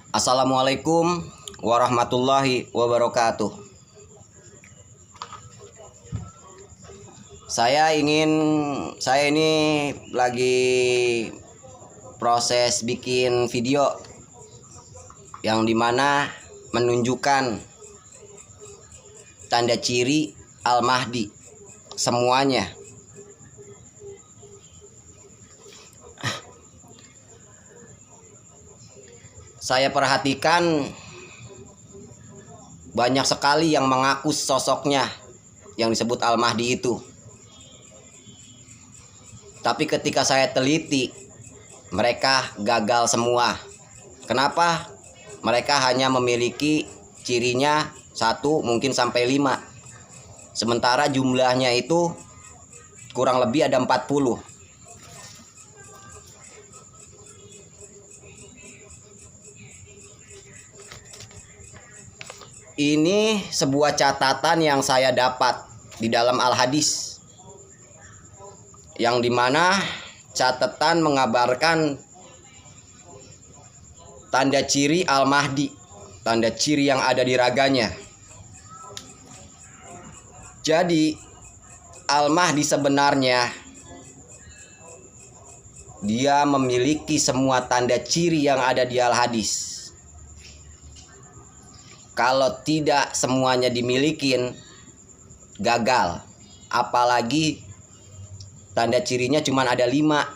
Assalamualaikum warahmatullahi wabarakatuh. Saya ini lagi proses bikin video yang dimana menunjukkan tanda ciri Al-Mahdi semuanya. Saya perhatikan banyak sekali yang mengaku sosoknya yang disebut Al-Mahdi itu. Tapi ketika saya teliti, mereka gagal semua. Kenapa? Mereka hanya memiliki cirinya 1 mungkin sampai 5. Sementara jumlahnya itu kurang lebih ada 40. Ini sebuah catatan yang saya dapat di dalam Al-Hadis, yang dimana catatan mengabarkan tanda ciri Al-Mahdi, tanda ciri yang ada di raganya. Jadi Al-Mahdi sebenarnya dia memiliki semua tanda ciri yang ada di Al-Hadis. Kalau tidak semuanya dimilikin, gagal. Apalagi tanda cirinya cuma ada 5,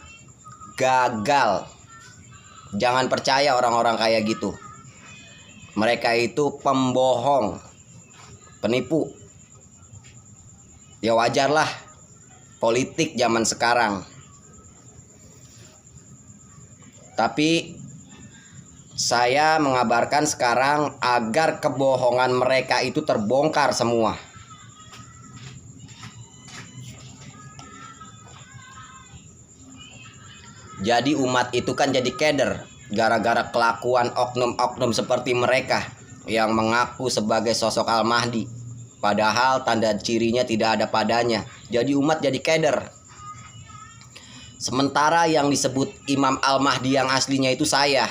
gagal. Jangan percaya orang-orang kayak gitu. Mereka itu pembohong, penipu. Ya wajarlah, politik zaman sekarang. Tapi saya mengabarkan sekarang agar kebohongan mereka itu terbongkar semua. Jadi umat itu kan jadi keder gara-gara kelakuan oknum-oknum seperti mereka yang mengaku sebagai sosok Al-Mahdi, padahal tanda cirinya tidak ada padanya. Jadi umat jadi keder. Sementara yang disebut Imam Al-Mahdi yang aslinya itu saya.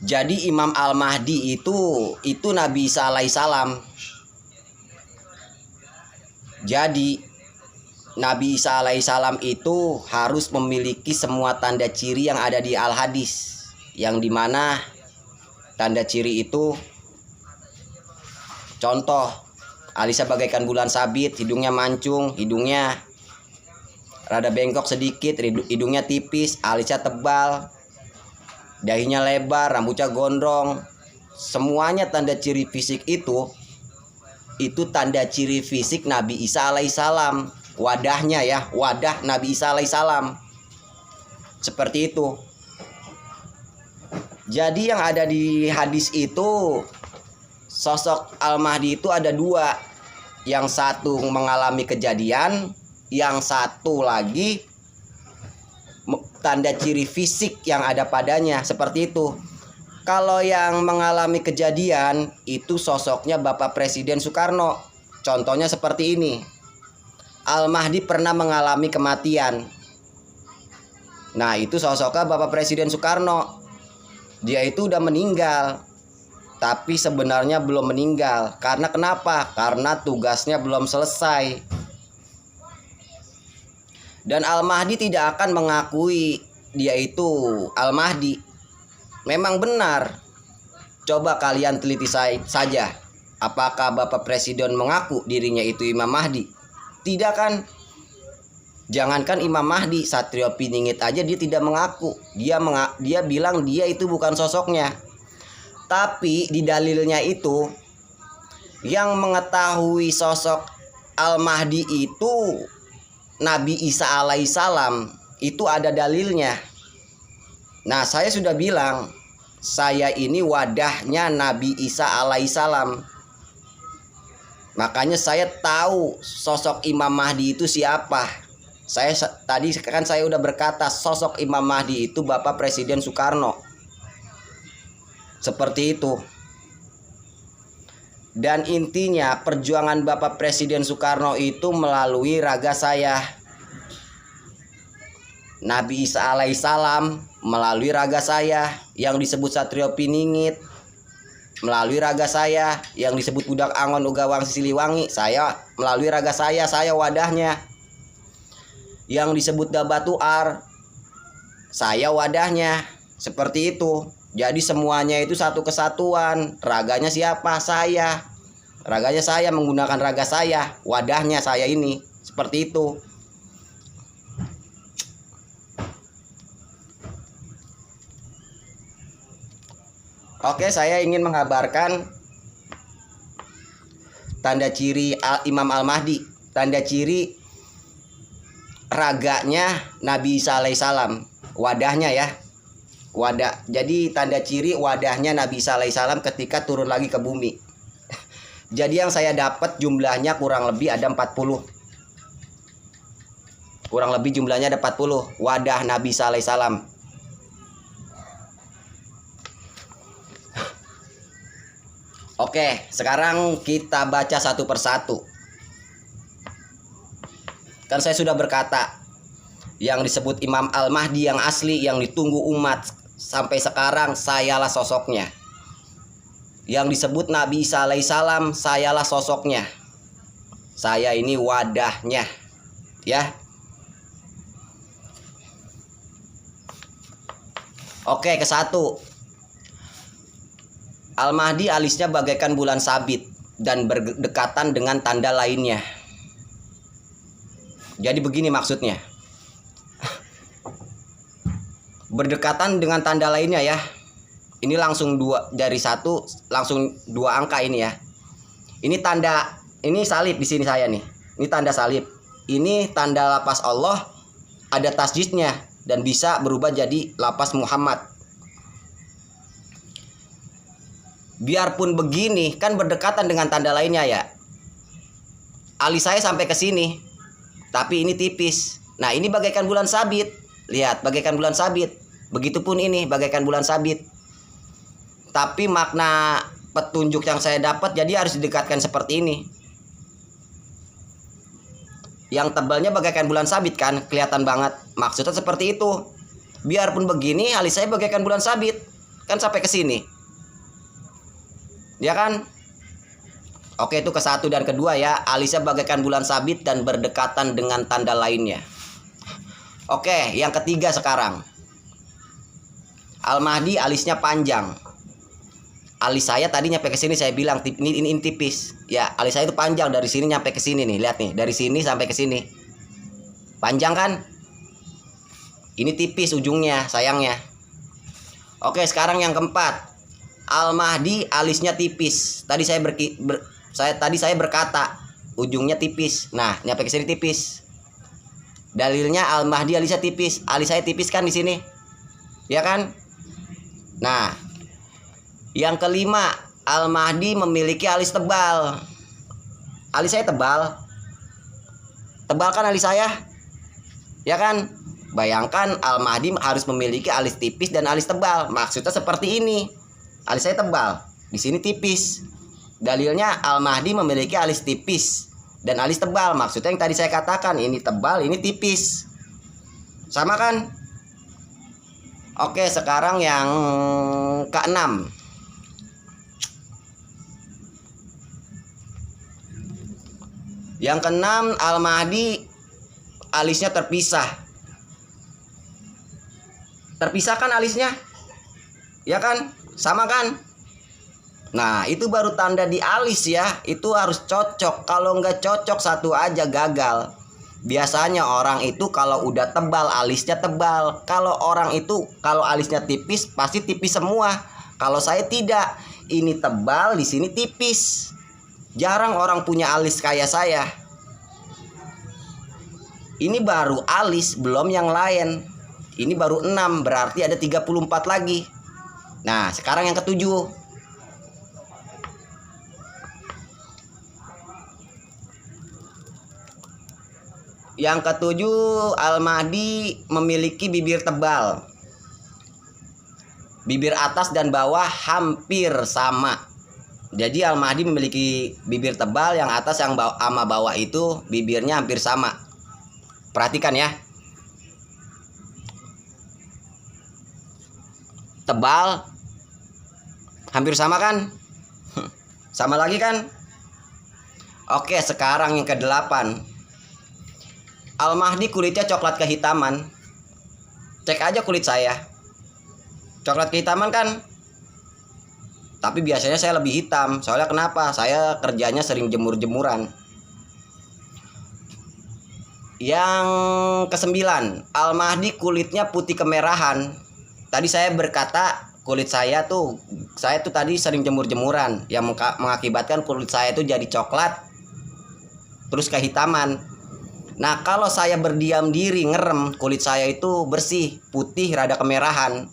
Jadi Imam Al-Mahdi itu Nabi Isa alaihissalam. Jadi Nabi Isa alaihissalam itu harus memiliki semua tanda ciri yang ada di Al-Hadis, yang dimana tanda ciri itu, contoh, alisnya bagaikan bulan sabit, hidungnya mancung, hidungnya rada bengkok sedikit, hidungnya tipis, alisnya tebal, dahinya lebar, rambutnya gondrong. Semuanya tanda ciri fisik itu tanda ciri fisik Nabi Isa alaihissalam. Wadahnya ya, wadah Nabi Isa alaihissalam. Seperti itu. Jadi yang ada di hadis itu, sosok Al-Mahdi itu ada 2. Yang satu mengalami kejadian, yang satu lagi tanda ciri fisik yang ada padanya, seperti itu. Kalau yang mengalami kejadian itu sosoknya Bapak Presiden Soekarno. Contohnya seperti ini. Al-Mahdi pernah mengalami kematian. Nah, itu sosoknya Bapak Presiden Soekarno. Dia itu udah meninggal, tapi sebenarnya belum meninggal. Karena kenapa? Karena tugasnya belum selesai. Dan Al-Mahdi tidak akan mengakui dia itu Al-Mahdi. Memang benar. Coba kalian teliti saja. Apakah Bapak Presiden mengaku dirinya itu Imam Mahdi? Tidak kan? Jangankan Imam Mahdi, Satrio Piningit aja dia tidak mengaku. Dia bilang dia itu bukan sosoknya. Tapi di dalilnya itu, yang mengetahui sosok Al-Mahdi itu Nabi Isa alaihissalam, itu ada dalilnya. Nah, saya sudah bilang, saya ini wadahnya Nabi Isa alaihissalam. Makanya saya tahu sosok Imam Mahdi itu siapa. Tadi kan saya udah berkata sosok Imam Mahdi itu Bapak Presiden Soekarno. Seperti itu. Dan intinya perjuangan Bapak Presiden Soekarno itu melalui raga saya. Nabi Isa alaihissalam melalui raga saya yang disebut Satrio Piningit, melalui raga saya yang disebut Budak Angon Ugawang Siliwangi, saya melalui raga saya wadahnya. Yang disebut Dabatuar, saya wadahnya. Seperti itu. Jadi semuanya itu satu kesatuan. Raganya siapa? Saya. Raganya saya, menggunakan raga saya, wadahnya saya ini. Seperti itu. Oke, saya ingin mengabarkan tanda ciri Imam Al-Mahdi. Tanda ciri raganya Nabi Isa alaihissalam, wadahnya ya, wadah. Jadi tanda ciri wadahnya Nabi Isa alaihissalam ketika turun lagi ke bumi. Jadi yang saya dapat jumlahnya kurang lebih ada 40. Kurang lebih jumlahnya ada 40 wadah Nabi Isa alaihissalam. Oke, sekarang kita baca satu persatu. Kan saya sudah berkata, yang disebut Imam Al-Mahdi yang asli, yang ditunggu umat sampai sekarang, sayalah sosoknya. Yang disebut Nabi Isa alaihissalam, sayalah sosoknya. Saya ini wadahnya, ya. Oke, ke satu. Al-Mahdi alisnya bagaikan bulan sabit dan berdekatan dengan tanda lainnya. Jadi begini maksudnya. Berdekatan dengan tanda lainnya ya. Ini langsung dari satu langsung 2 angka ini ya. Ini tanda, ini salib di sini saya nih. Ini tanda salib. Ini tanda lapas Allah, ada tasjidnya dan bisa berubah jadi lapas Muhammad. Biarpun begini kan berdekatan dengan tanda lainnya ya. Alis saya sampai ke sini. Tapi ini tipis. Nah, ini bagaikan bulan sabit. Lihat, bagaikan bulan sabit. Begitupun ini bagaikan bulan sabit. Tapi makna petunjuk yang saya dapat jadi harus didekatkan seperti ini. Yang tebalnya bagaikan bulan sabit kan, kelihatan banget. Maksudnya seperti itu. Biarpun begini, alis saya bagaikan bulan sabit. Kan sampai ke sini. Ya kan? Oke, itu ke satu dan kedua ya. Alisnya bagaikan bulan sabit dan berdekatan dengan tanda lainnya. Oke, yang ketiga sekarang. Al-Mahdi alisnya panjang. Alis saya tadi nyampe ke sini, saya bilang ini tipis. Ya, alis saya itu panjang dari sini nyampe ke sini nih. Lihat nih, dari sini sampai ke sini. Panjang kan? Ini tipis ujungnya, sayangnya. Oke, sekarang yang keempat. Al-Mahdi alisnya tipis. Tadi saya berkata ujungnya tipis. Nah, nyampe ke sini tipis. Dalilnya Al-Mahdi alisnya tipis. Alis saya tipis kan di sini. Ya kan? Nah, yang kelima, Al-Mahdi memiliki alis tebal. Alis saya tebal. Tebal kan alis saya? Ya kan? Bayangkan Al-Mahdi harus memiliki alis tipis dan alis tebal. Maksudnya seperti ini. Alis saya tebal, di sini tipis. Dalilnya Al-Mahdi memiliki alis tipis dan alis tebal. Maksudnya yang tadi saya katakan, ini tebal, ini tipis. Sama kan? Oke, sekarang yang keenam. Yang keenam, Al-Mahdi alisnya terpisah. Terpisah kan alisnya? Ya kan? Sama kan? Nah, itu baru tanda di alis ya. Itu harus cocok. Kalau nggak cocok satu aja gagal. Biasanya orang itu kalau udah tebal, alisnya tebal. Kalau orang itu kalau alisnya tipis, pasti tipis semua. Kalau saya tidak. Ini tebal, di sini tipis. Jarang orang punya alis kayak saya. Ini baru alis, belum yang lain. Ini baru 6, berarti ada 34 lagi. Nah, sekarang yang ketujuh. Yang ketujuh, Al-Mahdi memiliki bibir tebal. Bibir atas dan bawah hampir sama. Jadi Al-Mahdi memiliki bibir tebal, yang atas yang sama bawah itu bibirnya hampir sama. Perhatikan ya. tebal, hampir sama kan? Sama lagi kan? Oke, sekarang yang ke-8. Al-Mahdi kulitnya coklat kehitaman. Cek aja kulit saya. Coklat kehitaman kan? Tapi biasanya saya lebih hitam. Soalnya kenapa? Saya kerjanya sering jemur-jemuran. Yang ke-9, Al-Mahdi kulitnya putih kemerahan. Tadi saya berkata kulit saya tuh tadi sering jemur-jemuran yang mengakibatkan kulit saya tuh jadi coklat terus kehitaman. Nah, kalau saya berdiam diri ngerem, kulit saya itu bersih, putih rada kemerahan.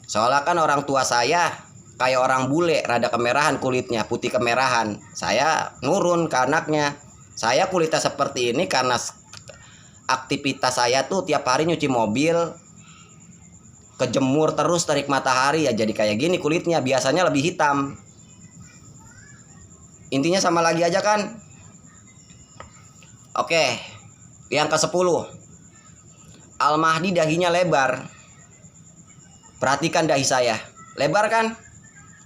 Soalnya kan orang tua saya kayak orang bule, rada kemerahan kulitnya, putih kemerahan. Saya nurun ke anaknya. Saya kulitnya seperti ini karena aktivitas saya tuh tiap hari nyuci mobil, kejemur terus terik matahari, ya jadi kayak gini kulitnya. Biasanya lebih hitam. Intinya sama lagi aja kan? Oke, yang ke-10, Al-Mahdi dahinya lebar. Perhatikan dahi saya, lebar kan?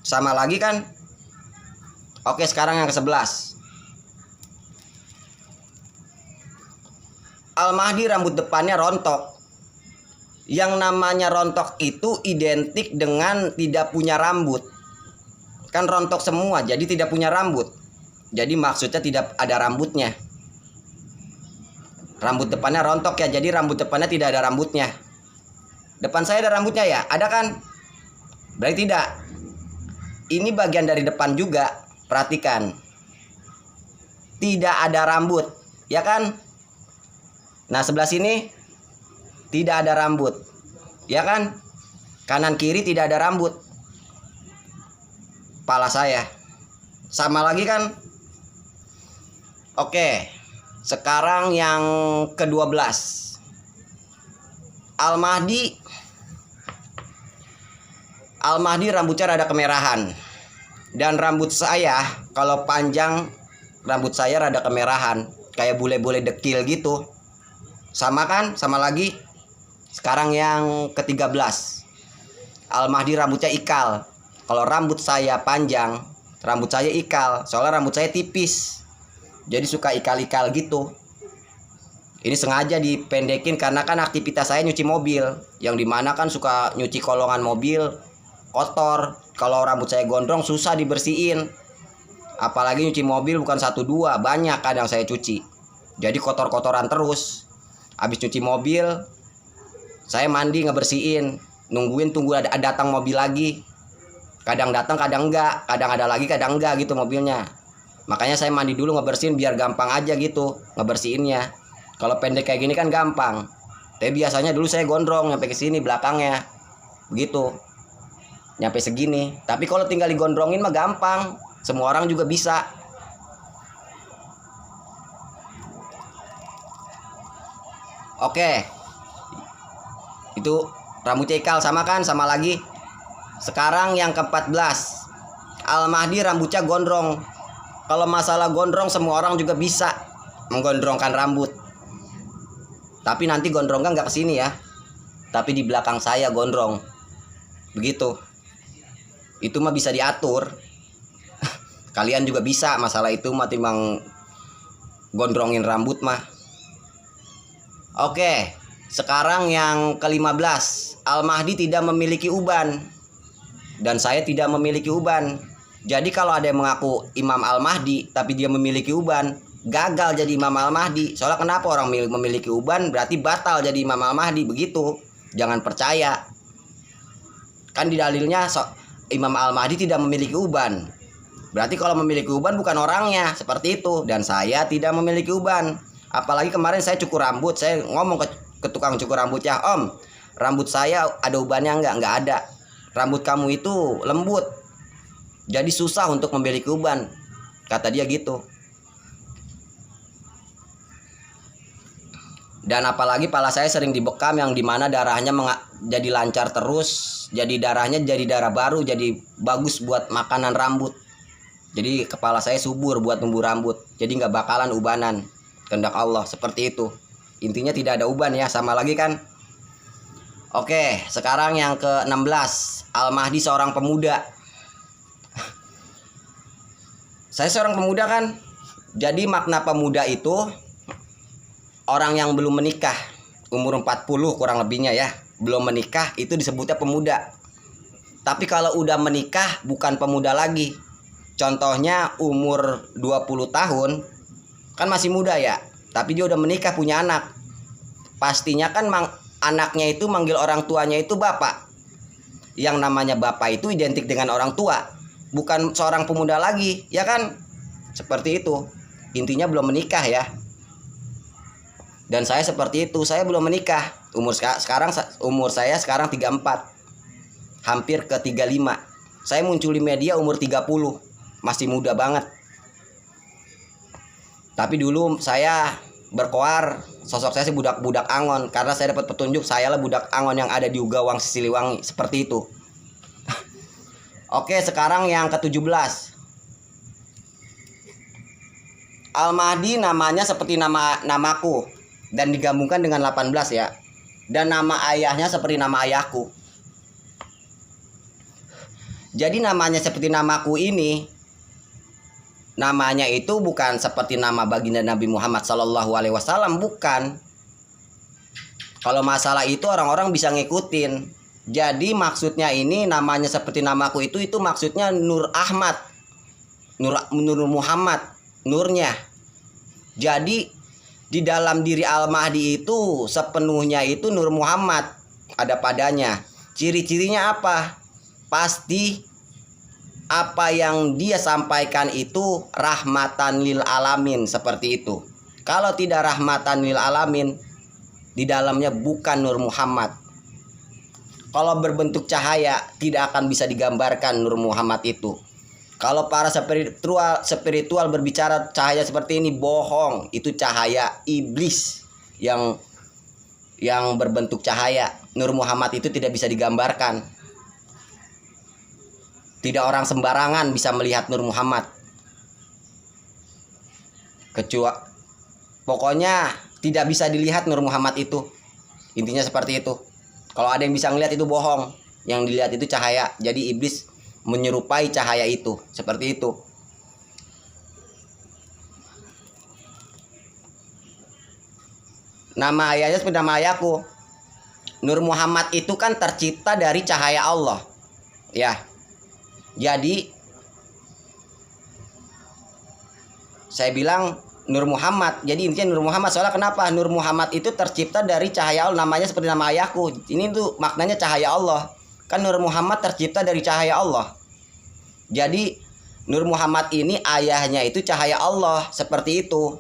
Sama lagi kan? Oke, sekarang yang ke-11, Al-Mahdi rambut depannya rontok. Yang namanya rontok itu identik dengan tidak punya rambut. Kan rontok semua, jadi tidak punya rambut. Jadi maksudnya tidak ada rambutnya. Rambut depannya rontok ya, jadi rambut depannya tidak ada rambutnya. Depan saya ada rambutnya ya? Ada kan? Berarti tidak. Ini bagian dari depan juga. Perhatikan. Tidak ada rambut, ya kan? Nah, sebelah sini tidak ada rambut, ya kan? Kanan kiri tidak ada rambut. Kepala saya sama lagi kan? Oke, sekarang yang ke-12, Al-Mahdi rambutnya rada kemerahan. Dan rambut saya kalau panjang, rambut saya rada kemerahan, kayak bule-bule dekil gitu. Sama kan? Sama lagi. Sekarang yang ke-13, Al-Mahdi rambutnya ikal. Kalau rambut saya panjang, rambut saya ikal. Soalnya rambut saya tipis, jadi suka ikal-ikal gitu. Ini sengaja dipendekin karena kan aktivitas saya nyuci mobil, yang dimana kan suka nyuci kolongan mobil kotor. Kalau rambut saya gondrong susah dibersihin. Apalagi nyuci mobil bukan 1-2, banyak kadang saya cuci. Jadi kotor-kotoran terus. Habis cuci mobil, saya mandi ngebersihin, nungguin tunggu ada datang mobil lagi. Kadang datang, kadang enggak, kadang ada lagi, kadang enggak gitu mobilnya. Makanya saya mandi dulu ngebersihin biar gampang aja gitu ngebersihinnya. Kalau pendek kayak gini kan gampang. Tapi biasanya dulu saya gondrong nyampe ke sini belakangnya. Begitu. Nyampe segini. Tapi kalau tinggal digondrongin mah gampang. Semua orang juga bisa. Oke. Itu rambutnya ikal sama kan? Sama lagi. Sekarang yang ke-14, Al-Mahdi rambutnya gondrong. Kalau masalah gondrong semua orang juga bisa menggondrongkan rambut. Tapi nanti gondrongnya nggak kesini ya. Tapi di belakang saya gondrong. Begitu. Itu mah bisa diatur. Kalian juga bisa masalah itu mah timbang gondrongin rambut mah. Oke, sekarang yang ke-15, Al-Mahdi tidak memiliki uban. Dan saya tidak memiliki uban. Jadi kalau ada yang mengaku Imam Al-Mahdi tapi dia memiliki uban, gagal jadi Imam Al-Mahdi. Soalnya kenapa orang memiliki uban berarti batal jadi Imam Al-Mahdi. Begitu. Jangan percaya. Kan di dalilnya Imam Al-Mahdi tidak memiliki uban. Berarti kalau memiliki uban bukan orangnya. Seperti itu. Dan saya tidak memiliki uban. Apalagi kemarin saya cukur rambut. Saya ngomong ke tukang cukur rambutnya, "Om, rambut saya ada ubannya enggak?" "Enggak ada. Rambut kamu itu lembut. Jadi susah untuk memiliki uban," kata dia gitu. Dan apalagi pala saya sering dibekam yang dimana darahnya jadi lancar terus. Jadi darahnya jadi darah baru. Jadi bagus buat makanan rambut. Jadi kepala saya subur buat tumbuh rambut. Jadi nggak bakalan ubanan. Kehendak Allah seperti itu. Intinya tidak ada uban ya. Sama lagi kan. Oke, sekarang yang ke-16. Al-Mahdi seorang pemuda. Saya seorang pemuda kan. Jadi makna pemuda itu orang yang belum menikah, umur 40 kurang lebihnya ya. Belum menikah itu disebutnya pemuda. Tapi kalau udah menikah bukan pemuda lagi. Contohnya umur 20 tahun kan masih muda ya. Tapi dia udah menikah punya anak. Pastinya kan anaknya itu manggil orang tuanya itu bapak. Yang namanya bapak itu identik dengan orang tua, bukan seorang pemuda lagi, ya kan? Seperti itu. Intinya belum menikah ya. Dan saya seperti itu, saya belum menikah. Umur saya sekarang 34. Hampir ke 35. Saya muncul di media umur 30. Masih muda banget. Tapi dulu saya berkoar, sosok saya sih budak-budak Angon, karena saya dapat petunjuk saya lah budak Angon yang ada di Ugawang Siliwangi, seperti itu. Oke, sekarang yang ke-17. Al-Mahdi namanya seperti namaku dan digabungkan dengan 18 ya. Dan nama ayahnya seperti nama ayahku. Jadi namanya seperti namaku ini, namanya itu bukan seperti nama baginda Nabi Muhammad SAW, bukan. Kalau masalah itu orang-orang bisa ngikutin. Jadi maksudnya ini namanya seperti namaku itu maksudnya Nur Ahmad, Nur Muhammad, nurnya. Jadi di dalam diri Al-Mahdi itu sepenuhnya itu Nur Muhammad ada padanya. Ciri-cirinya apa? Pasti apa yang dia sampaikan itu rahmatan lil alamin, seperti itu. Kalau tidak rahmatan lil alamin, di dalamnya bukan Nur Muhammad. Kalau berbentuk cahaya, tidak akan bisa digambarkan Nur Muhammad itu. Kalau para spiritual berbicara cahaya seperti ini, bohong. Itu cahaya iblis yang berbentuk cahaya. Nur Muhammad itu tidak bisa digambarkan. Tidak orang sembarangan bisa melihat Nur Muhammad. Pokoknya tidak bisa dilihat Nur Muhammad itu. Intinya seperti itu. Kalau ada yang bisa ngelihat itu bohong. Yang dilihat itu cahaya. Jadi iblis menyerupai cahaya itu. Seperti itu. Nama ayahnya seperti nama ayahku. Nur Muhammad itu kan tercipta dari cahaya Allah. Ya. Jadi saya bilang Nur Muhammad. Jadi intinya Nur Muhammad. Soalnya kenapa? Nur Muhammad itu tercipta dari cahaya Allah. Namanya seperti nama ayahku. Ini tuh maknanya cahaya Allah. Kan Nur Muhammad tercipta dari cahaya Allah. Jadi Nur Muhammad ini ayahnya itu cahaya Allah. Seperti itu.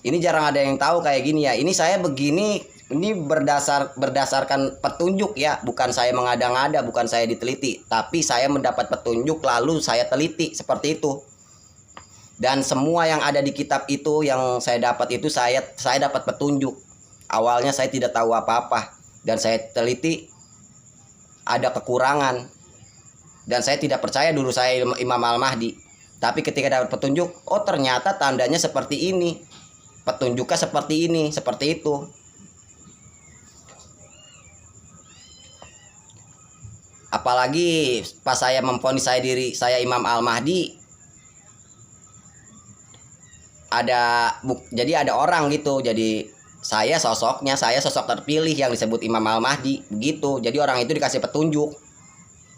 Ini jarang ada yang tahu kayak gini ya. Ini saya begini. Ini berdasarkan petunjuk ya, bukan saya mengada-ngada, bukan saya diteliti, tapi saya mendapat petunjuk lalu saya teliti, seperti itu. Dan semua yang ada di kitab itu yang saya dapat itu saya dapat petunjuk. Awalnya saya tidak tahu apa-apa dan saya teliti ada kekurangan. Dan saya tidak percaya dulu saya Imam Al-Mahdi. Tapi ketika dapat petunjuk, oh ternyata tandanya seperti ini. Petunjuknya seperti ini, seperti itu. Apalagi pas saya memvonis diri saya Imam Al-Mahdi, jadi ada orang gitu, jadi saya sosok terpilih yang disebut Imam Al-Mahdi begitu. Jadi orang itu dikasih petunjuk.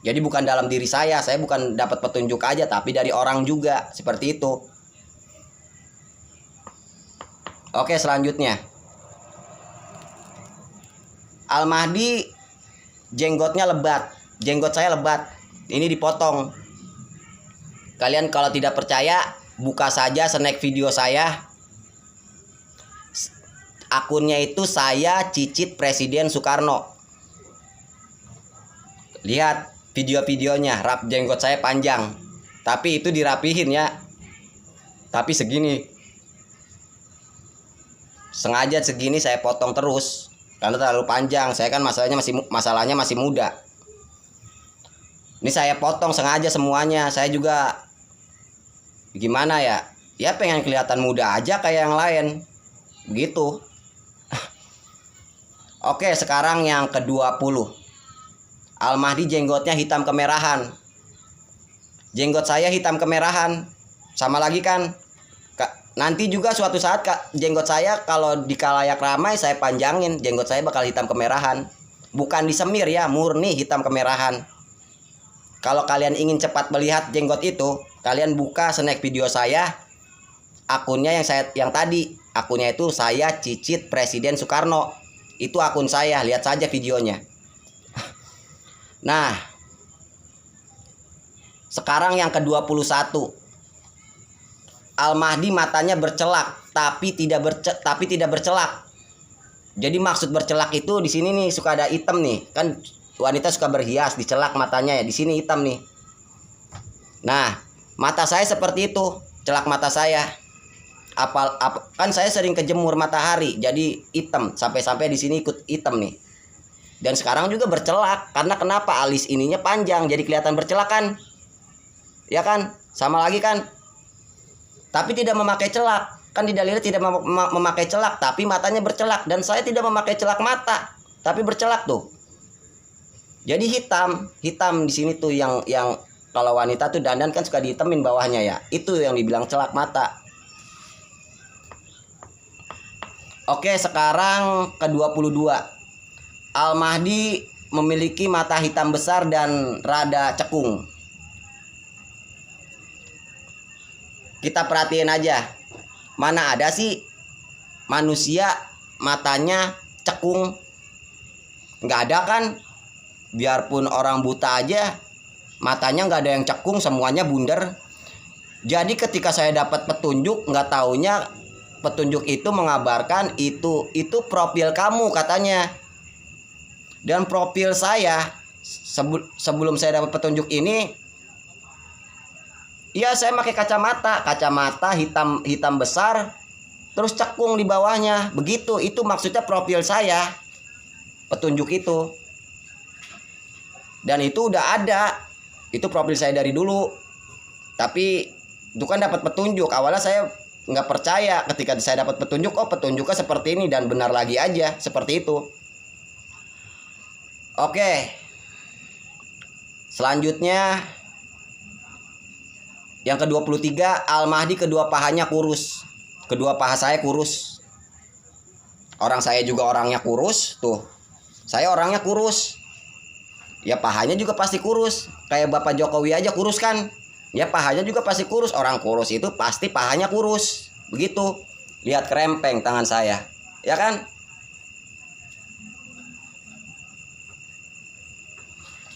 Jadi bukan dalam diri saya bukan dapat petunjuk aja, tapi dari orang juga, seperti itu. Oke, selanjutnya Al-Mahdi jenggotnya lebat. Jenggot saya lebat. Ini dipotong. Kalian kalau tidak percaya, buka saja snack video saya. Akunnya itu saya cicit Presiden Soekarno. Lihat video-videonya, jenggot saya panjang. Tapi itu dirapihin ya. Tapi segini. Sengaja segini saya potong terus. Karena terlalu panjang. Saya kan masalahnya masih muda. Ini saya potong sengaja semuanya. Saya juga gimana ya? Ya pengen kelihatan muda aja kayak yang lain. Begitu. Oke, sekarang yang ke-20. Al-Mahdi jenggotnya hitam kemerahan. Jenggot saya hitam kemerahan. Sama lagi kan. Nanti juga suatu saat jenggot saya kalau di kalayak ramai saya panjangin, jenggot saya bakal hitam kemerahan. Bukan disemir ya, murni hitam kemerahan. Kalau kalian ingin cepat melihat jenggot itu, kalian buka snack video saya. Akunnya yang tadi, akunnya itu saya cicit Presiden Soekarno. Itu akun saya, lihat saja videonya. Nah, sekarang yang ke-21. Al-Mahdi matanya bercelak, tapi tidak bercelak. Jadi maksud bercelak itu di sini nih suka ada hitam nih. Kan wanita suka berhias, dicelak matanya ya, di sini hitam nih. Nah, mata saya seperti itu, celak mata saya. Kan saya sering kejemur matahari, jadi hitam sampai di sini ikut hitam nih. Dan sekarang juga bercelak karena kenapa? Alis ininya panjang, jadi kelihatan bercelak kan? Ya kan? Sama lagi kan? Tapi tidak memakai celak. Kan di dalilnya tidak memakai celak, tapi matanya bercelak. Dan saya tidak memakai celak mata, tapi bercelak tuh. Jadi hitam di sini tuh yang kalau wanita tuh dandan kan suka dihitemin bawahnya ya. Itu yang dibilang celak mata. Oke, sekarang ke-22. Al-Mahdi memiliki mata hitam besar dan rada cekung. Kita perhatiin aja. Mana ada sih manusia matanya cekung? Nggak ada kan? Biarpun orang buta aja matanya nggak ada yang cekung, semuanya bundar. Jadi ketika saya dapat petunjuk, nggak taunya petunjuk itu mengabarkan itu profil kamu katanya. Dan profil saya sebelum saya dapat petunjuk ini, ya saya pakai kacamata hitam besar, terus cekung di bawahnya. Begitu, itu maksudnya profil saya, petunjuk itu. Dan itu udah ada, itu profil saya dari dulu. Tapi itu kan dapat petunjuk. Awalnya saya nggak percaya, ketika saya dapat petunjuk, oh petunjuknya seperti ini, dan benar lagi aja seperti itu. Oke, selanjutnya yang ke-23. Al-Mahdi kedua pahanya kurus. Kedua paha saya kurus. Orang saya juga orangnya kurus. Tuh, saya orangnya kurus. Ya pahanya juga pasti kurus. Kayak Bapak Jokowi aja kurus kan. Ya pahanya juga pasti kurus. Orang kurus itu pasti pahanya kurus. Begitu. Lihat kerempeng tangan saya, ya kan?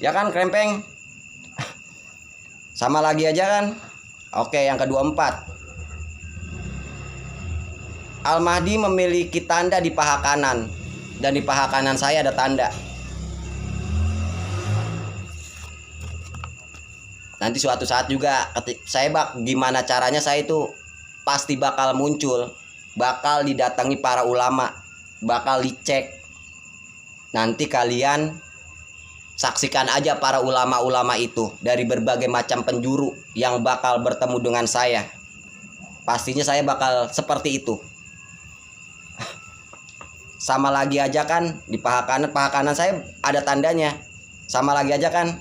Ya kan kerempeng. Sama lagi aja kan. Oke, yang ke-24. Al-Mahdi memiliki tanda di paha kanan. Dan di paha kanan saya ada tanda. Nanti suatu saat juga gimana caranya saya itu pasti bakal muncul. Bakal didatangi para ulama. Bakal dicek. Nanti kalian saksikan aja para ulama-ulama itu dari berbagai macam penjuru yang bakal bertemu dengan saya. Pastinya saya bakal seperti itu. Sama lagi aja kan, di paha kanan saya ada tandanya. Sama lagi aja kan.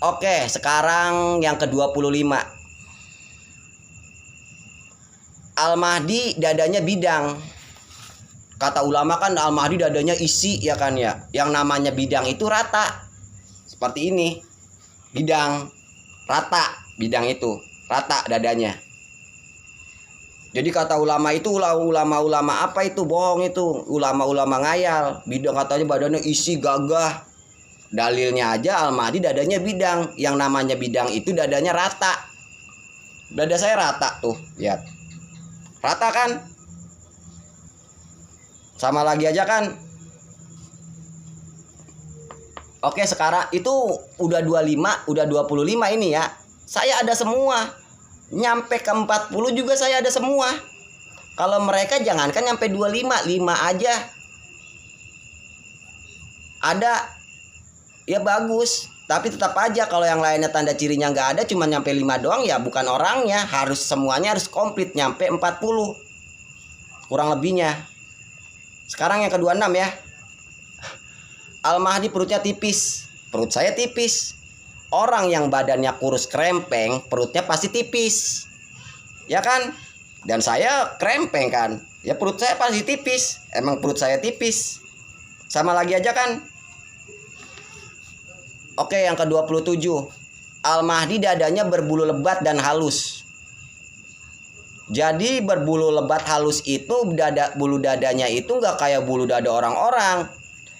Oke, sekarang yang ke-25. Al-Mahdi dadanya bidang. Kata ulama kan Al-Mahdi dadanya isi, ya kan ya. Yang namanya bidang itu rata. Seperti ini. Bidang rata, bidang itu rata dadanya. Jadi kata ulama itu ulama-ulama apa itu? Bohong itu. Ulama-ulama ngayal. Bidang katanya badannya isi gagah. Dalilnya aja Al-Mahdi dadanya bidang. Yang namanya bidang itu dadanya rata. Dada saya rata tuh, lihat. Rata kan? Sama lagi aja kan. Oke, sekarang itu udah 25, udah 25 ini ya. Saya ada semua. Nyampe ke 40 juga saya ada semua. Kalau mereka jangankan nyampe 25, 5 aja ada. Ya bagus. Tapi tetap aja kalau yang lainnya tanda cirinya nggak ada, cuma nyampe 5 doang, ya bukan orangnya. Semuanya harus komplit nyampe 40. Kurang lebihnya. Sekarang yang ke-26 ya. Al-Mahdi perutnya tipis. Perut saya tipis. Orang yang badannya kurus krempeng, perutnya pasti tipis. Ya kan? Dan saya krempeng kan. Ya perut saya pasti tipis. Emang perut saya tipis. Sama lagi aja kan? Oke, yang ke-27. Al-Mahdi dadanya berbulu lebat dan halus. Jadi berbulu lebat halus itu bulu dadanya itu nggak kayak bulu dada orang-orang.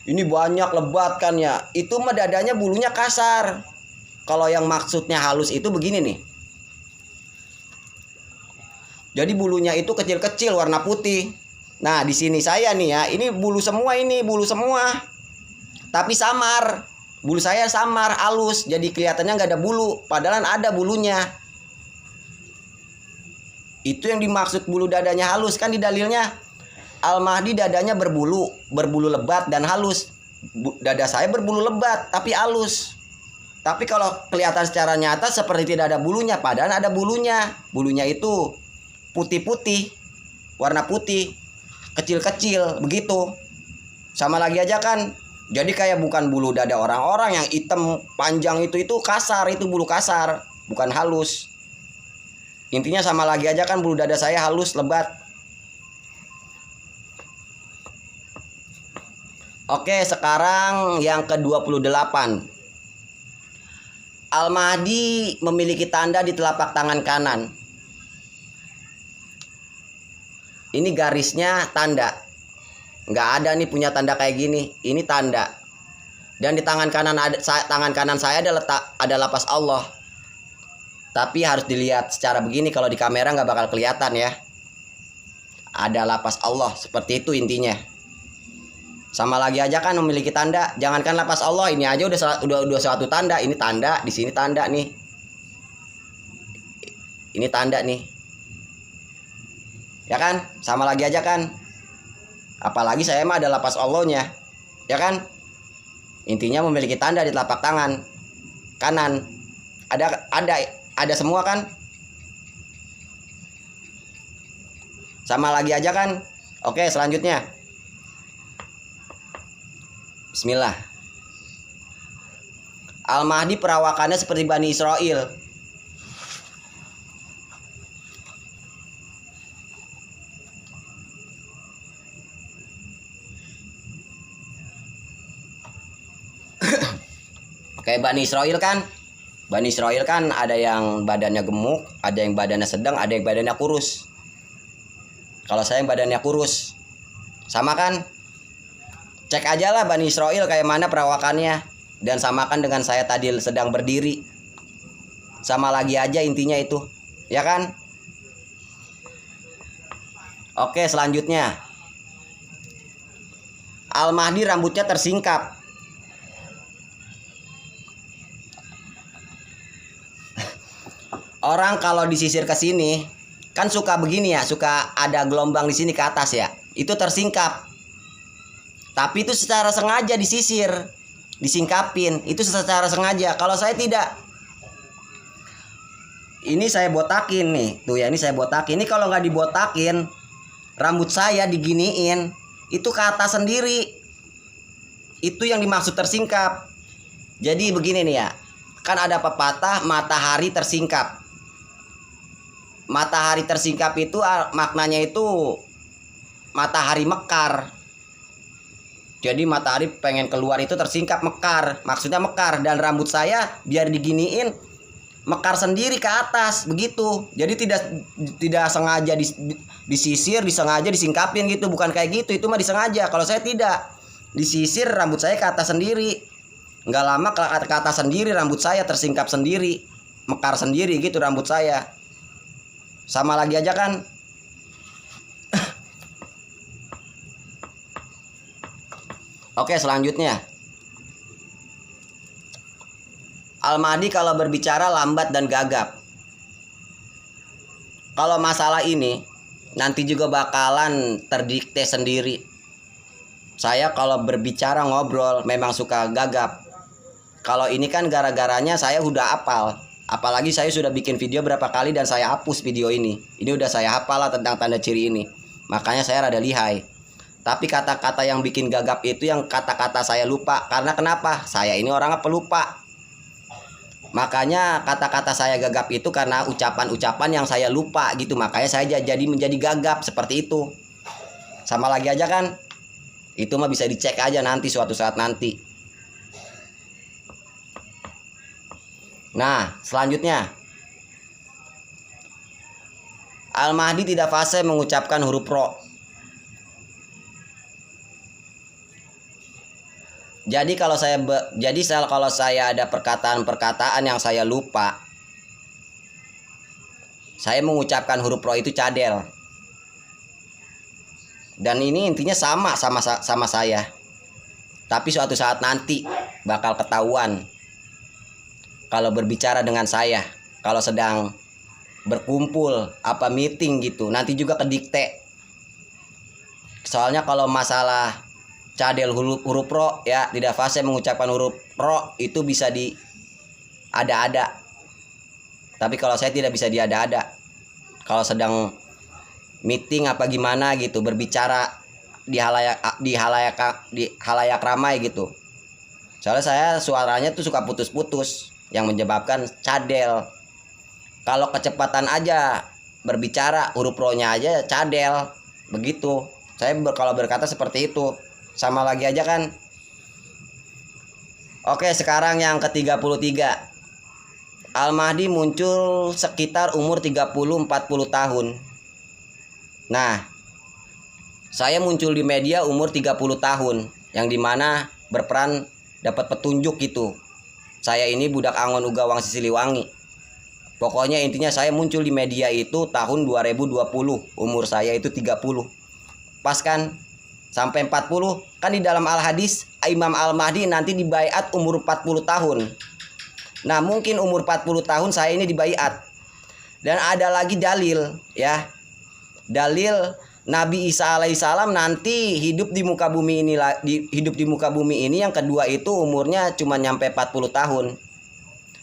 Ini banyak lebat kan ya. Itu mah dadanya bulunya kasar. Kalau yang maksudnya halus itu begini nih. Jadi bulunya itu kecil-kecil warna putih. Nah, di sini saya nih ya, ini bulu semua ini, bulu semua. Tapi samar. Bulu saya samar, halus. Jadi kelihatannya nggak ada bulu, padahal ada bulunya. Itu yang dimaksud bulu dadanya halus kan di dalilnya. Al-Mahdi dadanya berbulu lebat dan halus. Dada saya berbulu lebat tapi halus. Tapi kalau kelihatan secara nyata seperti tidak ada bulunya, padahal ada bulunya. Bulunya itu putih-putih, warna putih, kecil-kecil begitu. Sama lagi aja kan. Jadi kayak bukan bulu dada orang-orang yang hitam panjang itu kasar, itu bulu kasar, bukan halus. Intinya sama lagi aja kan, bulu dada saya halus, lebat. Oke, sekarang yang ke-28. Al-Mahdi memiliki tanda di telapak tangan kanan. Ini garisnya tanda. Nggak ada nih punya tanda kayak gini. Ini tanda. Dan di tangan kanan saya ada lapas Allah. Tapi harus dilihat secara begini, kalau di kamera nggak bakal kelihatan ya. Ada lapas Allah, seperti itu intinya. Sama lagi aja kan memiliki tanda. Jangankan lapas Allah, ini aja udah suatu tanda. Ini tanda, di sini tanda nih. Ini tanda nih. Ya kan? Sama lagi aja kan. Apalagi saya mah ada lapas Allahnya. Ya kan? Intinya memiliki tanda di telapak tangan kanan. Ada semua kan? Sama lagi aja kan? Oke, selanjutnya. Bismillah. Al-Mahdi perawakannya seperti Bani Israel. Kayak Bani Israel kan? Bani Israel kan ada yang badannya gemuk, ada yang badannya sedang, ada yang badannya kurus. Kalau saya yang badannya kurus. Sama kan? Cek aja lah Bani Israel kayak mana perawakannya. Dan samakan dengan saya tadi sedang berdiri. Sama lagi aja intinya itu. Ya kan? Oke, selanjutnya. Al-Mahdi rambutnya tersingkap. Orang kalau disisir ke sini kan suka begini ya, suka ada gelombang di sini ke atas ya. Itu tersingkap. Tapi itu secara sengaja disisir, disingkapin. Itu secara sengaja. Kalau saya tidak. Ini saya botakin nih. Tuh ya, ini saya botakin. Ini kalau nggak dibotakin, rambut saya diginiin, itu ke atas sendiri. Itu yang dimaksud tersingkap. Jadi begini nih ya. Kan ada pepatah matahari tersingkap. Matahari tersingkap itu maknanya itu matahari mekar. Jadi matahari pengen keluar itu tersingkap, mekar. Maksudnya mekar. Dan rambut saya biar diginiin mekar sendiri ke atas begitu. Jadi tidak sengaja disisir, disengaja disingkapin gitu. Bukan kayak gitu, itu mah disengaja. Kalau saya tidak, disisir rambut saya ke atas sendiri. Nggak lama ke atas sendiri rambut saya tersingkap sendiri, mekar sendiri gitu rambut saya. Sama lagi aja kan. Oke, selanjutnya. Al-Mahdi kalau berbicara lambat dan gagap. Kalau masalah ini nanti juga bakalan terdikte sendiri. Saya kalau berbicara ngobrol memang suka gagap. Kalau ini kan gara-garanya saya udah hafal. Apalagi saya sudah bikin video berapa kali dan saya hapus video ini. Ini udah saya hafal lah tentang tanda ciri ini. Makanya saya rada lihai. Tapi kata-kata yang bikin gagap itu yang kata-kata saya lupa. Karena kenapa? Saya ini orangnya pelupa. Makanya kata-kata saya gagap itu karena ucapan-ucapan yang saya lupa gitu. Makanya saya jadi menjadi gagap seperti itu. Sama lagi aja kan? Itu mah bisa dicek aja nanti suatu saat nanti. Nah, selanjutnya. Al-Mahdi tidak fasih mengucapkan huruf ro. Jadi kalau saya ada perkataan-perkataan yang saya lupa, saya mengucapkan huruf ro itu cadel. Dan ini intinya sama saya. Tapi suatu saat nanti bakal ketahuan kalau berbicara dengan saya, kalau sedang berkumpul apa meeting gitu, nanti juga kedikte. Soalnya kalau masalah cadel huruf ro ya, tidak fasih mengucapkan huruf ro itu bisa di ada-ada. Tapi kalau saya tidak bisa diada-ada. Kalau sedang meeting apa gimana gitu, berbicara di halayak ramai gitu. Soalnya saya suaranya tuh suka putus-putus yang menyebabkan cadel. Kalau kecepatan aja berbicara huruf ro-nya aja cadel. Begitu. Saya kalau berkata seperti itu. Sama lagi aja kan. Oke, sekarang yang ke-33. Al-Mahdi muncul sekitar umur 30-40 tahun. Nah, saya muncul di media umur 30 tahun, yang dimana berperan dapat petunjuk gitu. Saya ini budak Angon Uga Wangsi Siliwangi. Pokoknya intinya saya muncul di media itu tahun 2020. Umur saya itu 30. Pas kan? Sampai 40. Kan di dalam Al-Hadis Imam Al-Mahdi nanti dibaiat umur 40 tahun. Nah, mungkin umur 40 tahun saya ini dibaiat. Dan ada lagi dalil ya. Dalil Nabi Isa alaihissalam nanti hidup di muka bumi ini yang kedua itu umurnya cuma nyampe 40 tahun.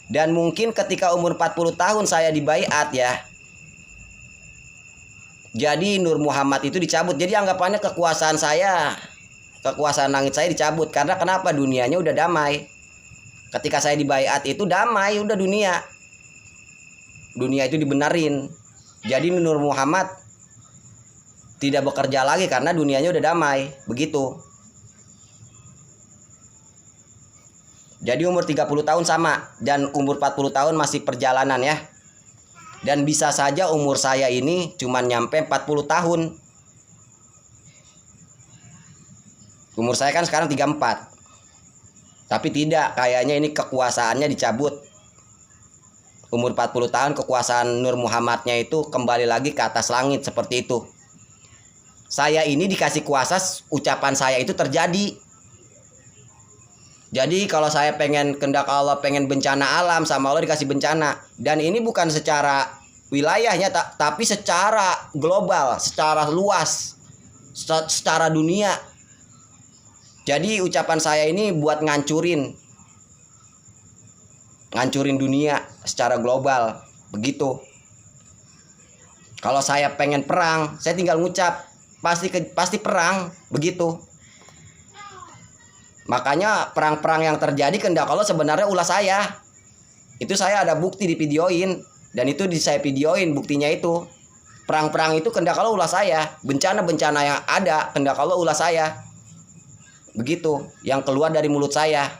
Dan mungkin ketika umur 40 tahun saya dibaiat ya. Jadi Nur Muhammad itu dicabut. Jadi anggapannya kekuasaan langit saya dicabut. Karena kenapa? Dunianya udah damai. Ketika saya dibaiat itu damai, udah dunia. Dunia itu dibenerin. Jadi Nur Muhammad tidak bekerja lagi karena dunianya udah damai. Begitu. Jadi umur 30 tahun sama. Dan umur 40 tahun masih perjalanan ya. Dan bisa saja umur saya ini cuma nyampe 40 tahun. Umur saya kan sekarang 34. Tapi tidak, kayaknya ini kekuasaannya dicabut. Umur 40 tahun kekuasaan Nur Muhammadnya itu kembali lagi ke atas langit seperti itu. Saya ini dikasih kuasa, ucapan saya itu terjadi. Jadi kalau saya pengen kehendak Allah, pengen bencana alam, sama Allah dikasih bencana. Dan ini bukan secara wilayahnya, tapi secara global, secara luas, secara dunia. Jadi ucapan saya ini buat ngancurin dunia secara global. Begitu. Kalau saya pengen perang, saya tinggal ngucap, pasti perang. Begitu. Makanya perang-perang yang terjadi kehendak Allah sebenarnya ulah saya. Itu saya ada bukti di videoin. Dan itu saya videoin buktinya itu. Perang-perang itu kehendak Allah ulah saya. Bencana-bencana yang ada kehendak Allah ulah saya. Begitu. Yang keluar dari mulut saya.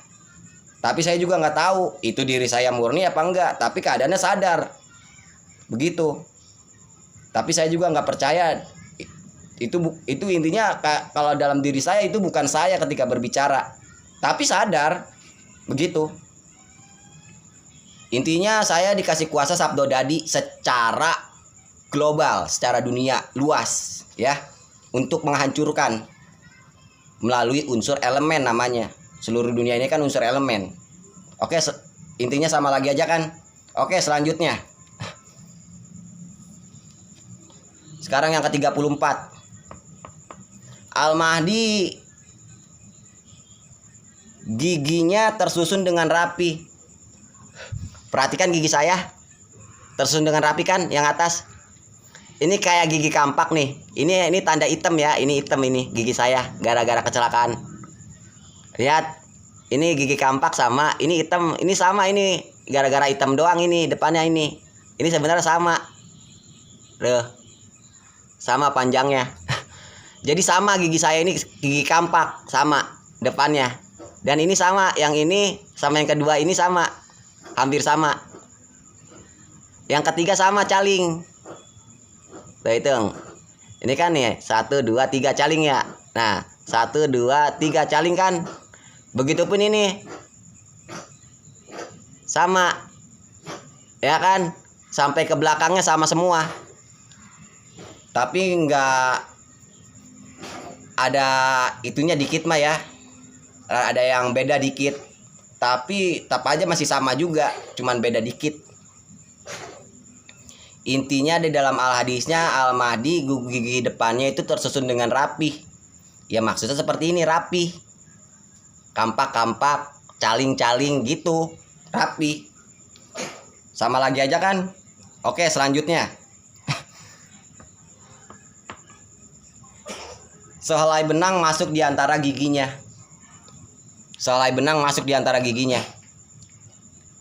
Tapi saya juga nggak tahu itu diri saya murni apa enggak. Tapi keadaannya sadar. Begitu. Tapi saya juga nggak percaya. Itu intinya kalau dalam diri saya itu bukan saya ketika berbicara. Tapi sadar. Begitu. Intinya saya dikasih kuasa Sabdo Dadi secara global, secara dunia luas ya, untuk menghancurkan melalui unsur elemen namanya. Seluruh dunia ini kan unsur elemen. Oke, intinya sama lagi aja kan. Oke, selanjutnya. Sekarang yang ke-34. Al-Mahdi giginya tersusun dengan rapi. Perhatikan gigi saya. Tersusun dengan rapi kan yang atas. Ini kayak gigi kampak nih. Ini tanda hitam ya. Ini hitam ini gigi saya gara-gara kecelakaan. Lihat. Ini gigi kampak sama ini hitam. Ini sama ini gara-gara hitam doang ini depannya ini. Ini sebenarnya sama. Loh. Sama panjangnya. Jadi sama gigi saya ini gigi kampak sama depannya. Dan ini sama, yang ini sama yang kedua ini sama. Hampir sama. Yang ketiga sama caling. Tuh hitung. Ini kan nih 1 2 3 caling ya. Nah, 1 2 3 caling kan. Begitupun ini. Sama. Ya kan? Sampai ke belakangnya sama semua. Tapi enggak ada itunya dikit mah ya. Ada yang beda dikit. Tapi tetap aja masih sama juga, cuman beda dikit. Intinya di dalam al-hadisnya Al-Mahdi gigi depannya itu tersusun dengan rapih. Ya maksudnya seperti ini, rapih. Kampak-kampak, caling-caling gitu, rapih. Sama lagi aja kan? Oke, selanjutnya. Sehelai benang masuk di antara giginya. Sehelai benang masuk di antara giginya.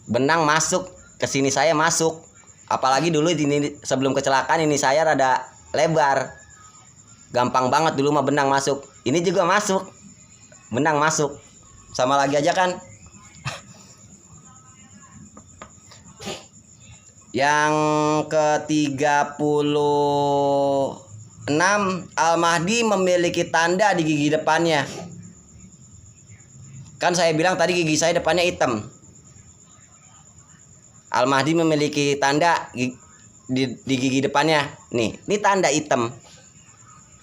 Benang masuk ke sini saya masuk. Apalagi dulu ini sebelum kecelakaan ini saya rada lebar. Gampang banget dulu mah benang masuk. Ini juga masuk. Benang masuk. Sama lagi aja kan? Yang ke-36, Al-Mahdi memiliki tanda di gigi depannya. Kan saya bilang tadi gigi saya depannya hitam. Al-Mahdi memiliki tanda di gigi depannya. Nih, ini tanda hitam.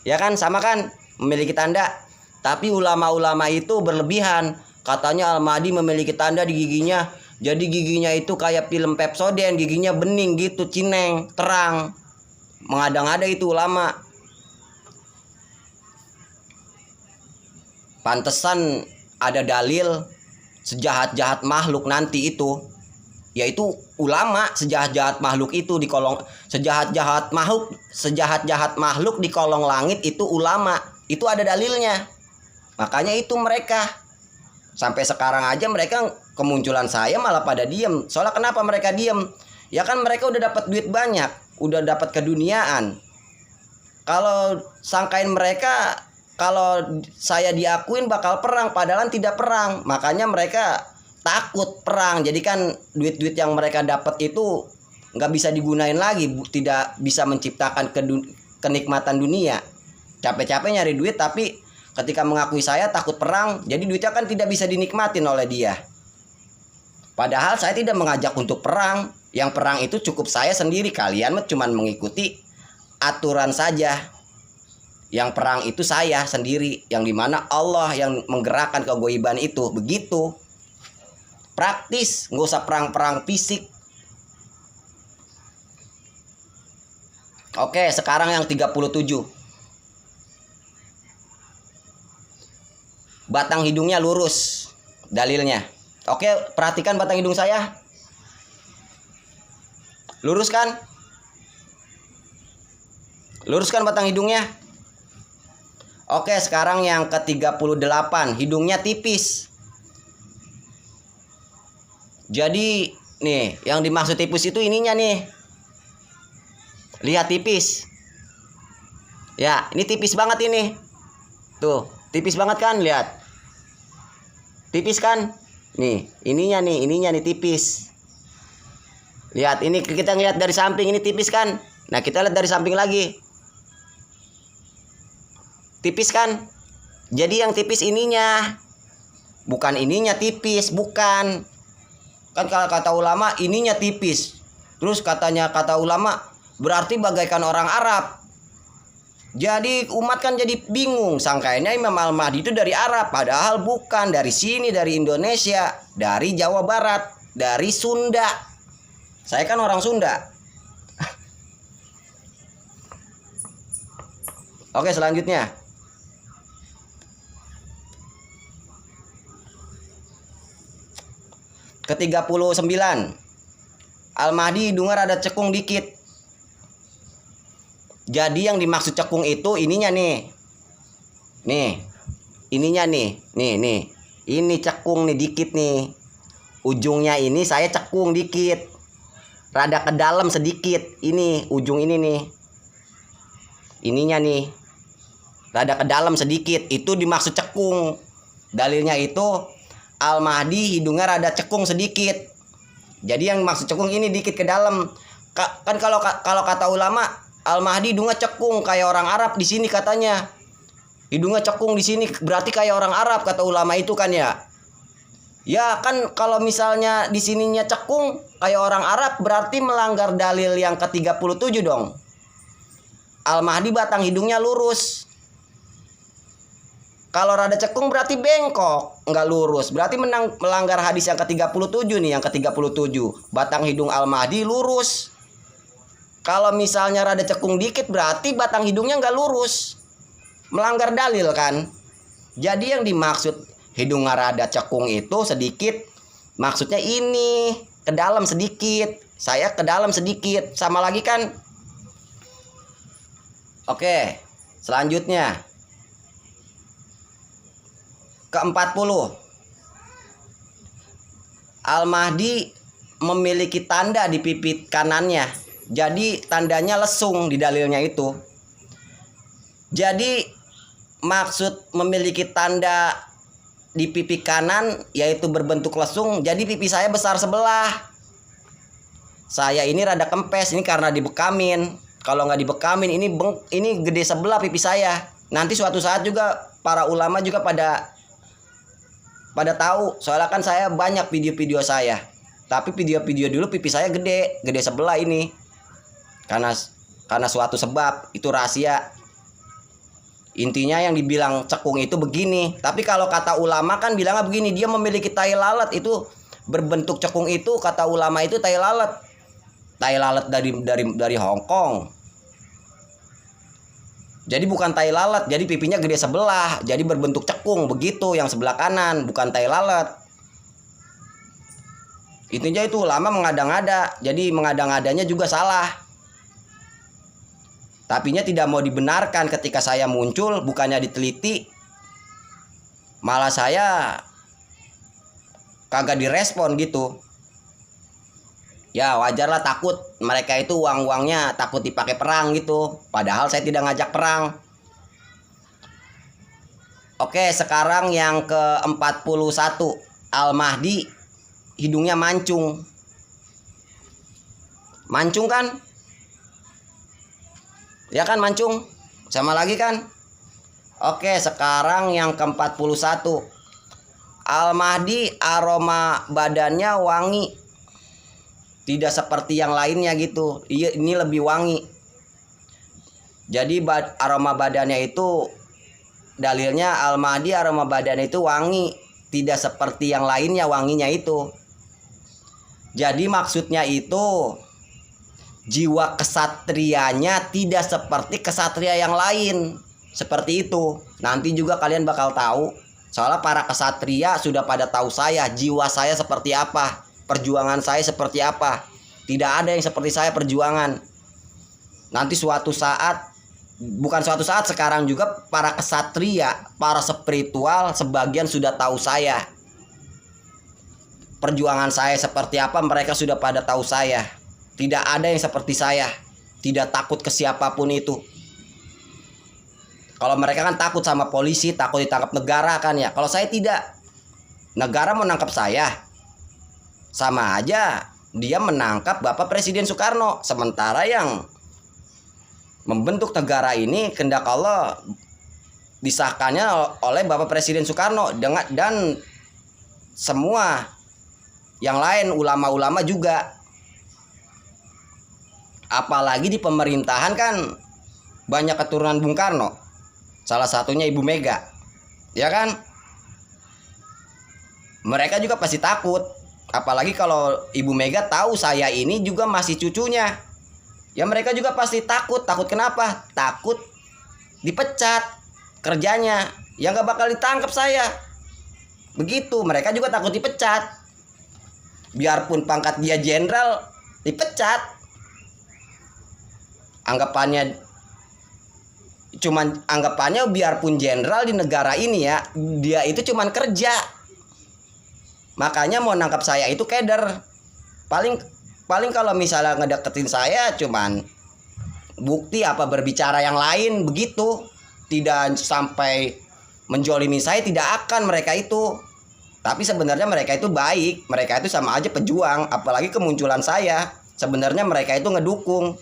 Ya kan, sama kan? Memiliki tanda. Tapi ulama-ulama itu berlebihan. Katanya Al-Mahdi memiliki tanda di giginya. Jadi giginya itu kayak film Pepsodent, giginya bening gitu, cineng, terang. Mengada-ngada itu ulama. Pantesan ada dalil sejahat-jahat makhluk nanti itu. Yaitu ulama, sejahat-jahat makhluk itu di kolong, sejahat-jahat makhluk di kolong langit itu ulama. Itu ada dalilnya. Makanya itu mereka sampai sekarang aja mereka kemunculan saya malah pada diem. Soalnya kenapa mereka diem? Ya kan mereka udah dapat duit banyak, udah dapat keduniaan. Kalau sangkain mereka kalau saya diakuin bakal perang, padahal tidak perang. Makanya mereka takut perang. Jadi kan duit-duit yang mereka dapat itu nggak bisa digunain lagi, tidak bisa menciptakan kenikmatan dunia. Capek-capek nyari duit, tapi ketika mengakui saya takut perang, jadi duitnya kan tidak bisa dinikmatin oleh dia. Padahal saya tidak mengajak untuk perang. Yang perang itu cukup saya sendiri, kalian cuma mengikuti aturan saja. Yang perang itu saya sendiri, yang dimana Allah yang menggerakkan kegoiban itu. Begitu. Praktis, nggak usah perang-perang fisik. Oke, sekarang yang 37. Batang hidungnya lurus. Dalilnya. Oke, perhatikan batang hidung saya. Lurus kan? Lurus kan batang hidungnya? Oke, sekarang yang ke-38. Hidungnya tipis. Jadi nih, yang dimaksud tipis itu ininya nih. Lihat tipis. Ya, ini tipis banget ini. Tuh, tipis banget kan, lihat. Tipis kan? Nih, ininya nih tipis. Lihat, ini kita ngeliat dari samping, ini tipis kan? Nah, kita lihat dari samping lagi. Tipis kan? Jadi yang tipis ininya. Bukan ininya tipis, bukan. Kan kalau kata ulama ininya tipis. Terus kata ulama berarti bagaikan orang Arab. Jadi umat kan jadi bingung, sangkainnya Imam Al-Mahdi itu dari Arab, padahal bukan, dari sini, dari Indonesia, dari Jawa Barat, dari Sunda. Saya kan orang Sunda. Oke, selanjutnya. Ke-39. Al-Mahdi hidungnya rada cekung dikit. Jadi yang dimaksud cekung itu ininya nih. Nih. Ininya nih. Nih. Ini cekung nih dikit nih. Ujungnya ini saya cekung dikit. Rada ke dalam sedikit. Ini ujung ini nih. Ininya nih. Rada ke dalam sedikit. Itu dimaksud cekung. Dalilnya itu Al-Mahdi hidungnya rada cekung sedikit. Jadi yang maksud cekung ini dikit ke dalam. Kan kalau kata ulama Al-Mahdi hidungnya cekung kayak orang Arab di sini katanya. Hidungnya cekung di sini berarti kayak orang Arab kata ulama itu kan ya. Ya kan kalau misalnya di sininya cekung kayak orang Arab berarti melanggar dalil yang ke-37 dong. Al-Mahdi batang hidungnya lurus. Kalau rada cekung berarti bengkok, nggak lurus. Berarti melanggar hadis yang ke-37 nih, yang ke-37. Batang hidung Al-Mahdi lurus. Kalau misalnya rada cekung dikit berarti batang hidungnya nggak lurus. Melanggar dalil kan. Jadi yang dimaksud hidungnya rada cekung itu sedikit. Maksudnya ini, ke dalam sedikit. Saya ke dalam sedikit. Sama lagi kan. Oke, selanjutnya. Ke-40. Al-Mahdi memiliki tanda di pipi kanannya. Jadi tandanya lesung di dalilnya itu. Jadi maksud memiliki tanda di pipi kanan yaitu berbentuk lesung. Jadi pipi saya besar sebelah. Saya ini rada kempes ini karena dibekamin. Kalau nggak dibekamin ini gede sebelah pipi saya. Nanti suatu saat juga para ulama juga pada tahu, soalnya kan saya banyak video-video saya. Tapi video-video dulu pipi saya gede sebelah ini. Karena suatu sebab, itu rahasia. Intinya yang dibilang cekung itu begini. Tapi kalau kata ulama kan bilangnya begini, dia memiliki tai lalat itu berbentuk cekung itu kata ulama itu tai lalat. Tai lalat dari Hong Kong. Jadi bukan tai lalat, jadi pipinya gede sebelah, jadi berbentuk cekung begitu yang sebelah kanan, bukan tai lalat. Intinya itu ulama mengada-ngada, jadi mengada-ngadanya juga salah. Tapinya tidak mau dibenarkan ketika saya muncul, bukannya diteliti. Malah saya kagak direspon gitu. Ya wajarlah takut, mereka itu uang-uangnya takut dipakai perang gitu. Padahal saya tidak ngajak perang. Oke, sekarang yang ke-41. Al-Mahdi hidungnya mancung. Mancung kan? Ya kan mancung? Sama lagi kan? Oke, sekarang yang ke-41. Al-Mahdi aroma badannya wangi. Tidak seperti yang lainnya gitu. Ini lebih wangi. Jadi aroma badannya itu dalilnya Al-Mahdi aroma badannya itu wangi. Tidak seperti yang lainnya wanginya itu. Jadi maksudnya itu jiwa kesatrianya tidak seperti kesatria yang lain. Seperti itu. Nanti juga kalian bakal tahu. Soalnya para kesatria sudah pada tahu saya. Jiwa saya seperti apa. Perjuangan saya seperti apa. Tidak ada yang seperti saya perjuangan. Nanti suatu saat, bukan suatu saat, sekarang juga para kesatria, para spiritual sebagian sudah tahu saya. Perjuangan saya seperti apa mereka sudah pada tahu saya. Tidak ada yang seperti saya. Tidak takut ke siapapun itu. Kalau mereka kan takut sama polisi, takut ditangkap negara kan ya. Kalau saya tidak. Negara mau nangkap saya. Sama aja dia menangkap Bapak Presiden Soekarno. Sementara yang membentuk negara ini kehendak Allah disahkannya oleh Bapak Presiden Soekarno dan semua yang lain ulama-ulama juga. Apalagi di pemerintahan kan banyak keturunan Bung Karno. Salah satunya Ibu Mega. Ya kan? Mereka juga pasti takut. Apalagi kalau Ibu Mega tahu saya ini juga masih cucunya. Ya mereka juga pasti takut. Takut kenapa? Takut dipecat kerjanya. Ya nggak bakal ditangkap saya. Begitu. Mereka juga takut dipecat. Biarpun pangkat dia jenderal, dipecat. Anggapannya cuman anggapannya biarpun jenderal di negara ini ya, dia itu cuman kerja. Makanya mau nangkap saya itu keder. Paling kalau misalnya ngedeketin saya cuman bukti apa berbicara yang lain begitu. Tidak sampai menjolimi saya, tidak akan mereka itu. Tapi sebenarnya mereka itu baik, mereka itu sama aja pejuang. Apalagi kemunculan saya, sebenarnya mereka itu ngedukung.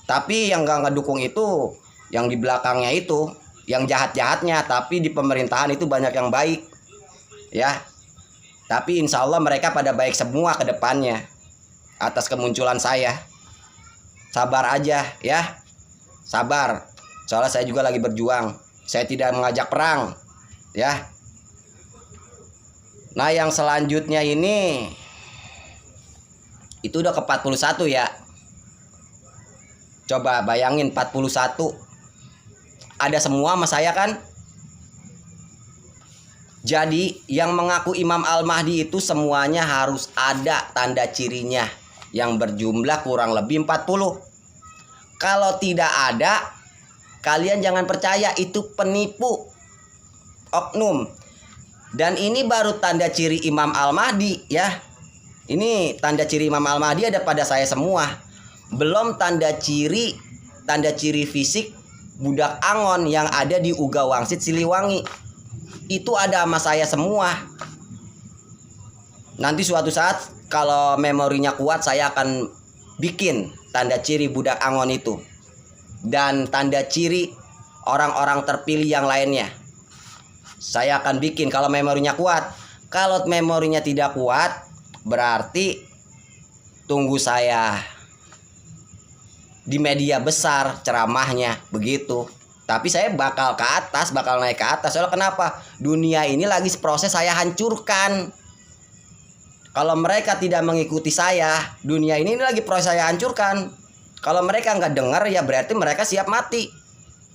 Tapi yang gak ngedukung itu yang di belakangnya itu, yang jahat-jahatnya. Tapi di pemerintahan itu banyak yang baik ya. Tapi insya Allah mereka pada baik semua ke depannya atas kemunculan saya. Sabar aja ya, sabar. Soalnya saya juga lagi berjuang. Saya tidak mengajak perang ya. Nah yang selanjutnya ini itu udah ke 41 ya. Coba bayangin 41. Ada semua sama saya kan. Jadi yang mengaku Imam Al-Mahdi itu semuanya harus ada tanda cirinya yang berjumlah kurang lebih 40. Kalau tidak ada, kalian jangan percaya, itu penipu, oknum. Dan ini baru tanda ciri Imam Al-Mahdi ya. Ini tanda ciri Imam Al-Mahdi ada pada saya semua. Belum tanda ciri fisik budak Angon yang ada di Uga Wangsit Siliwangi. Itu ada sama saya semua. Nanti suatu saat kalau memorinya kuat, saya akan bikin tanda ciri budak Angon itu. Dan tanda ciri orang-orang terpilih yang lainnya. Saya akan bikin kalau memorinya kuat. Kalau memorinya tidak kuat, berarti tunggu saya di media besar ceramahnya begitu. Tapi saya bakal ke atas, bakal naik ke atas. Soalnya kenapa? Dunia ini lagi proses saya hancurkan. Kalau mereka tidak mengikuti saya, dunia ini lagi proses saya hancurkan. Kalau mereka nggak dengar ya berarti mereka siap mati.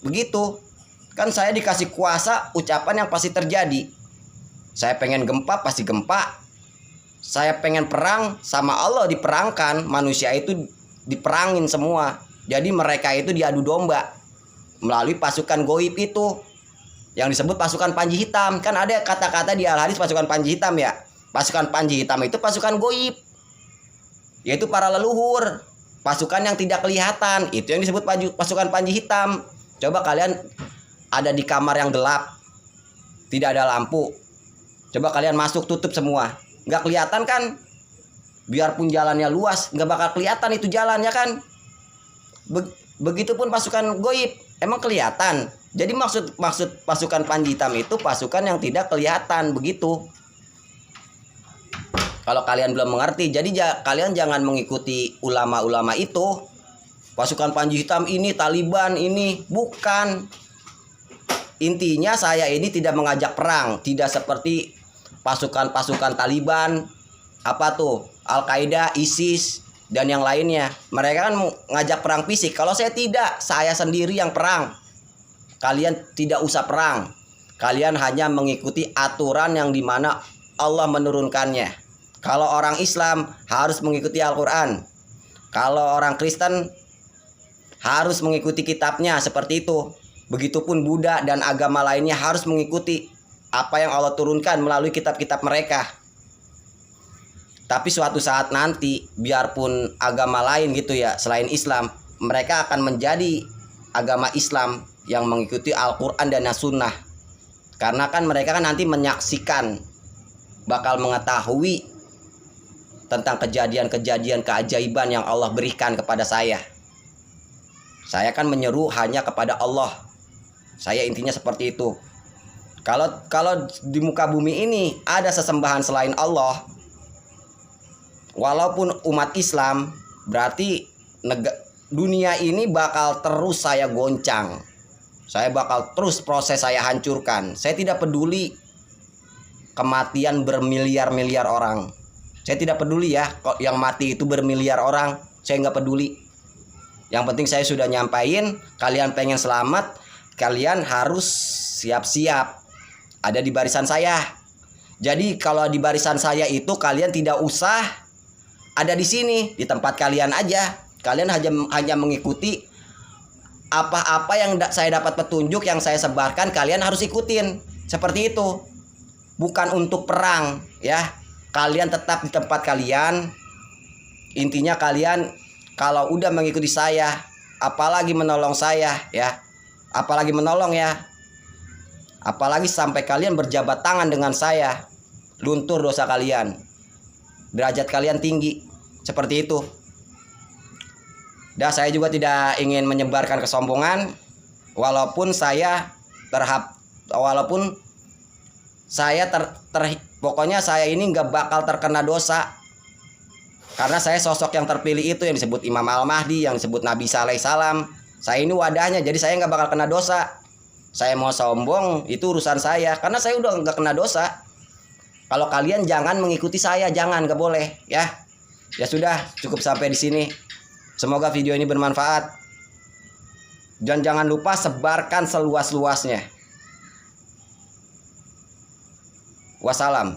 Begitu. Kan saya dikasih kuasa, ucapan yang pasti terjadi. Saya pengen gempa, pasti gempa. Saya pengen perang, sama Allah diperangkan. Manusia itu diperangin semua. Jadi mereka itu diadu domba melalui pasukan goib itu yang disebut pasukan Panji Hitam. Kan ada kata-kata di Al-Hadis pasukan Panji Hitam ya. Pasukan Panji Hitam itu pasukan goib, yaitu para leluhur, pasukan yang tidak kelihatan. Itu yang disebut pasukan Panji Hitam. Coba kalian ada di kamar yang gelap, tidak ada lampu. Coba kalian masuk, tutup semua, nggak kelihatan kan? Biarpun jalannya luas, nggak bakal kelihatan itu jalannya kan? Begitupun pasukan goib, emang kelihatan. Jadi maksud pasukan Panji Hitam itu pasukan yang tidak kelihatan begitu. Kalau kalian belum mengerti, jadi kalian jangan mengikuti ulama-ulama itu. Pasukan Panji Hitam ini, Taliban ini, bukan. Intinya saya ini tidak mengajak perang, tidak seperti pasukan-pasukan Taliban, apa tuh, Al-Qaeda, ISIS, dan yang lainnya. Mereka kan ngajak perang fisik. Kalau saya tidak, saya sendiri yang perang. Kalian tidak usah perang. Kalian hanya mengikuti aturan yang dimana Allah menurunkannya. Kalau orang Islam harus mengikuti Al-Quran. Kalau orang Kristen harus mengikuti kitabnya, seperti itu. Begitupun Buddha dan agama lainnya harus mengikuti apa yang Allah turunkan melalui kitab-kitab mereka. Tapi suatu saat nanti, biarpun agama lain gitu ya, selain Islam, mereka akan menjadi agama Islam yang mengikuti Al-Quran dan As-Sunnah. Karena kan mereka kan nanti menyaksikan, bakal mengetahui tentang kejadian-kejadian keajaiban yang Allah berikan kepada saya. Saya kan menyeru hanya kepada Allah. Saya intinya seperti itu. Kalau di muka bumi ini ada sesembahan selain Allah, walaupun umat Islam, berarti dunia ini bakal terus saya goncang. Saya bakal terus proses saya hancurkan. Saya tidak peduli kematian bermiliar-miliar orang. Saya tidak peduli ya, kok yang mati itu bermiliar orang, saya nggak peduli. Yang penting saya sudah nyampain, kalian pengen selamat, kalian harus siap-siap ada di barisan saya. Jadi kalau di barisan saya itu kalian tidak usah ada di sini, di tempat kalian aja. Kalian hanya mengikuti apa-apa yang saya dapat petunjuk yang saya sebarkan kalian harus ikutin. Seperti itu. Bukan untuk perang ya. Kalian tetap di tempat kalian. Intinya kalian kalau udah mengikuti saya, apalagi menolong saya ya. Apalagi menolong ya. Apalagi sampai kalian berjabat tangan dengan saya, luntur dosa kalian. Derajat kalian tinggi. Seperti itu. Dan saya juga tidak ingin menyebarkan kesombongan, walaupun saya pokoknya saya ini nggak bakal terkena dosa, karena saya sosok yang terpilih itu yang disebut Imam Al-Mahdi, yang disebut Nabi Isa alaihissalam. Saya ini wadahnya, jadi saya nggak bakal kena dosa. Saya mau sombong itu urusan saya, karena saya udah nggak kena dosa. Kalau kalian jangan mengikuti saya, jangan, nggak boleh ya. Ya sudah, cukup sampai di sini. Semoga video ini bermanfaat. Dan jangan lupa sebarkan seluas-luasnya. Wassalam.